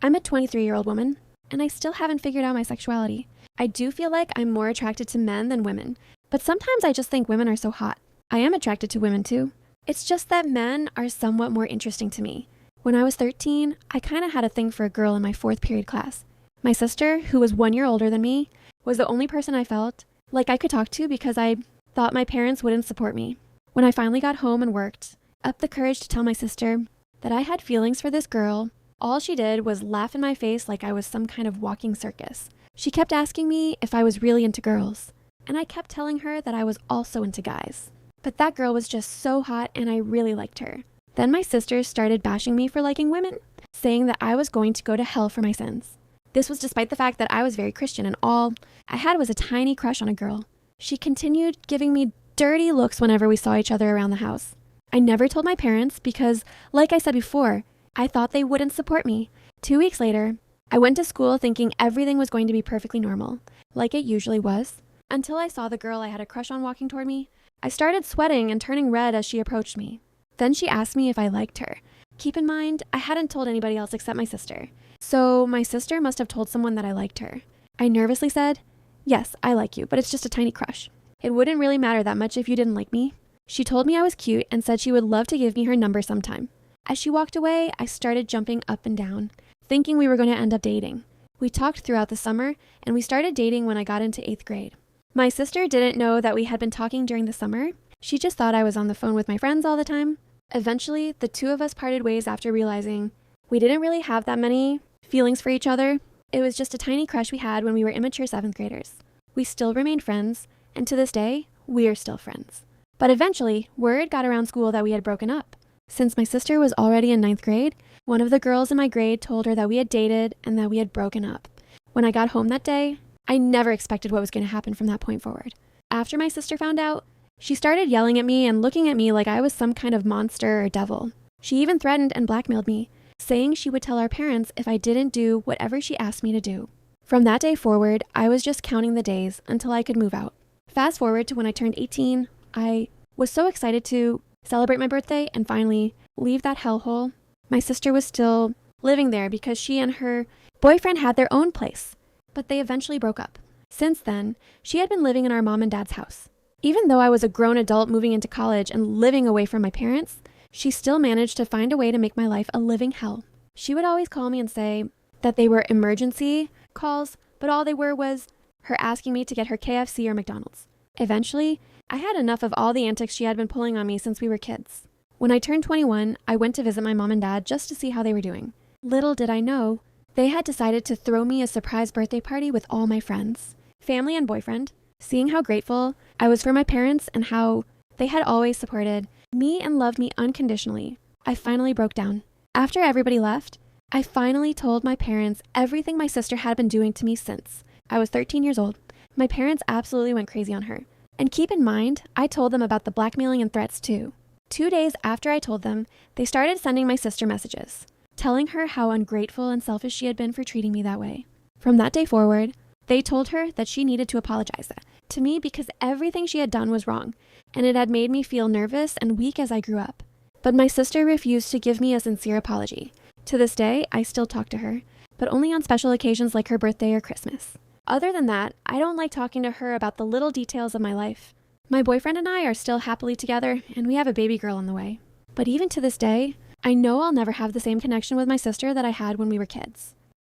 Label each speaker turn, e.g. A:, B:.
A: I'm a 23-year-old woman, and I still haven't figured out my sexuality. I do feel like I'm more attracted to men than women, but sometimes I just think women are so hot. I am attracted to women too. It's just that men are somewhat more interesting to me. When I was 13, I kind of had a thing for a girl in my 4th period class. My sister, who was 1 year older than me, was the only person I felt like I could talk to because I thought my parents wouldn't support me. When I finally got home and worked up the courage to tell my sister that I had feelings for this girl, all she did was laugh in my face like I was some kind of walking circus. She kept asking me if I was really into girls, and I kept telling her that I was also into guys. But that girl was just so hot and I really liked her. Then my sisters started bashing me for liking women, saying that I was going to go to hell for my sins. This was despite the fact that I was very Christian and all I had was a tiny crush on a girl. She continued giving me dirty looks whenever we saw each other around the house. I never told my parents because, like I said before, I thought they wouldn't support me. 2 weeks later, I went to school thinking everything was going to be perfectly normal, like it usually was, until I saw the girl I had a crush on walking toward me. I started sweating and turning red as she approached me. Then she asked me if I liked her. Keep in mind, I hadn't told anybody else except my sister, so my sister must have told someone that I liked her. I nervously said, "Yes, I like you, but it's just a tiny crush. It wouldn't really matter that much if you didn't like me." She told me I was cute and said she would love to give me her number sometime. As she walked away, I started jumping up and down, thinking we were going to end up dating. We talked throughout the summer, and we started dating when I got into 8th grade. My sister didn't know that we had been talking during the summer. She just thought I was on the phone with my friends all the time. Eventually, the two of us parted ways after realizing we didn't really have that many feelings for each other. It was just a tiny crush we had when we were immature 7th graders. We still remained friends, and to this day, we are still friends. But eventually, word got around school that we had broken up. Since my sister was already in 9th grade, one of the girls in my grade told her that we had dated and that we had broken up. When I got home that day, I never expected what was going to happen from that point forward. After my sister found out, she started yelling at me and looking at me like I was some kind of monster or devil. She even threatened and blackmailed me, saying she would tell our parents if I didn't do whatever she asked me to do. From that day forward, I was just counting the days until I could move out. Fast forward to when I turned 18, I was so excited to celebrate my birthday and finally leave that hellhole. My sister was still living there because she and her boyfriend had their own place, but they eventually broke up. Since then, she had been living in our mom and dad's house. Even though I was a grown adult moving into college and living away from my parents, she still managed to find a way to make my life a living hell. She would always call me and say that they were emergency calls, but all they were was her asking me to get her KFC or McDonald's. Eventually, I had enough of all the antics she had been pulling on me since we were kids. When I turned 21, I went to visit my mom and dad just to see how they were doing. Little did I know, they had decided to throw me a surprise birthday party with all my friends, family and boyfriend. Seeing how grateful I was for my parents and how they had always supported me and loved me unconditionally, I finally broke down. After everybody left, I finally told my parents everything my sister had been doing to me since I was 13 years old. My parents absolutely went crazy on her. And keep in mind, I told them about the blackmailing and threats too. 2 days after I told them, they started sending my sister messages, telling her how ungrateful and selfish she had been for treating me that way. From that day forward, they told her that she needed to apologize to me because everything she had done was wrong, and it had made me feel nervous and weak as I grew up. But my sister refused to give me a sincere apology. To this day, I still talk to her, but only on special occasions like her birthday or Christmas. Other than that, I don't like talking to her about the little details of my life. My boyfriend and I are still happily together, and we have a baby girl on the way. But even to this day, I know I'll never have the same connection with my sister that I had when we were kids.